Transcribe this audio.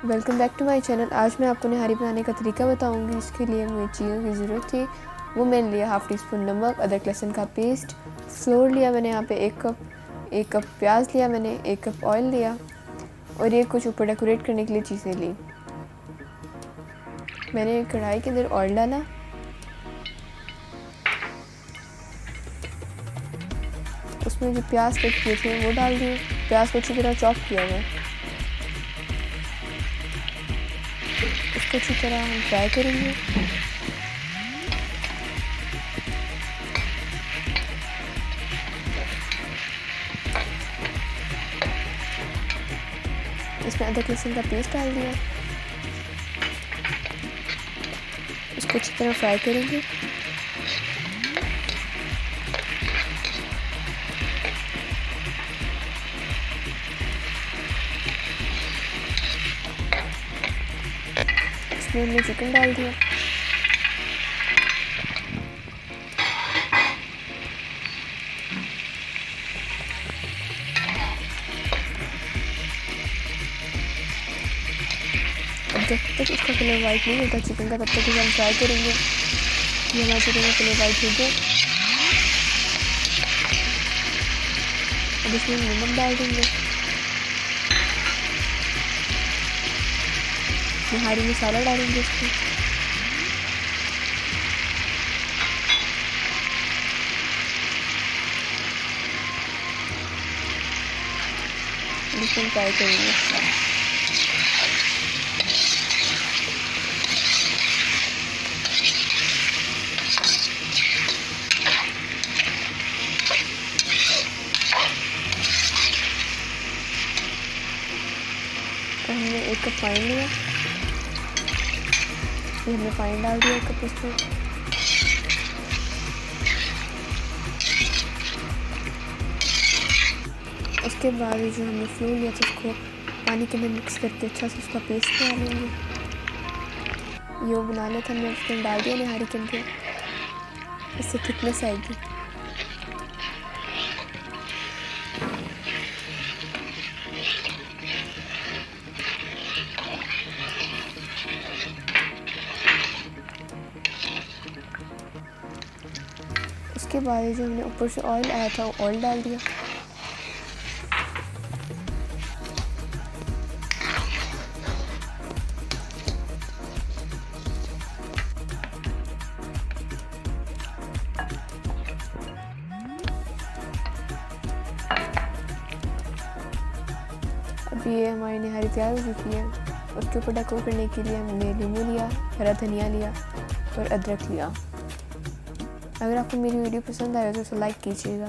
Welcome back to my channel. आज मैं आपको निहारी बनाने का तरीका बताऊंगी। इसके लिए मुझे चीज़ों की ज़रूरत थी। वो मैंने लिया हाफ़ टी स्पून नमक, अदरक लहसुन का पेस्ट, फ्लोर लिया मैंने यहाँ पे एक कप प्याज लिया मैंने, 1 कप ऑयल लिया और ये कुछ ऊपर डेकोरेट करने के लिए चीज़ें ली। मैंने कढ़ाई के अंदर ऑयल डाला, उसमें जो प्याज कट किए थे वो डाल दिए। प्याज को अच्छी तरह चॉप किया हुआ, इसको अच्छी तरह हम फ्राई करेंगे। इसमें अदरक लहसुन का पेस्ट डाल दिया, इसको अच्छी तरह फ्राई करेंगे। इसमें हमने चिकन डाल दिया, अब जब तक इसका कलर वाइट नहीं होता चिकन का, तब तक इसे हम फ्राई करेंगे। ये हमारा चिकन का कलर वाइट हो गया। अब इसमें नमक डाल देंगे, निहारी मसाला डालेंगे इसमें, इसमें फ्राई करेंगे। तो हमने 1 कप पानी लिया, ये हमने पानी डाल दिया 1 कप इसमें। उसके बाद जो हमने फ्लो लिया था उसको पानी के अंदर मिक्स करके अच्छा से उसका पेस्ट बना लेंगे। ये बनाना था, हमने उसके अंदर डाल दिया निहारी के अंदर, इससे थिकनेस आएगी। उसके बाद जो हमने ऊपर से ऑयल आया था वो ऑयल डाल दिया, अब ये हमारी निहारी तैयार हो चुकी है। उसके ऊपर डेकोर करने के लिए हमने नींबू लिया, हरा धनिया लिया और अदरक लिया। अगर आपको मेरी वीडियो पसंद आए तो उसे लाइक कीजिएगा।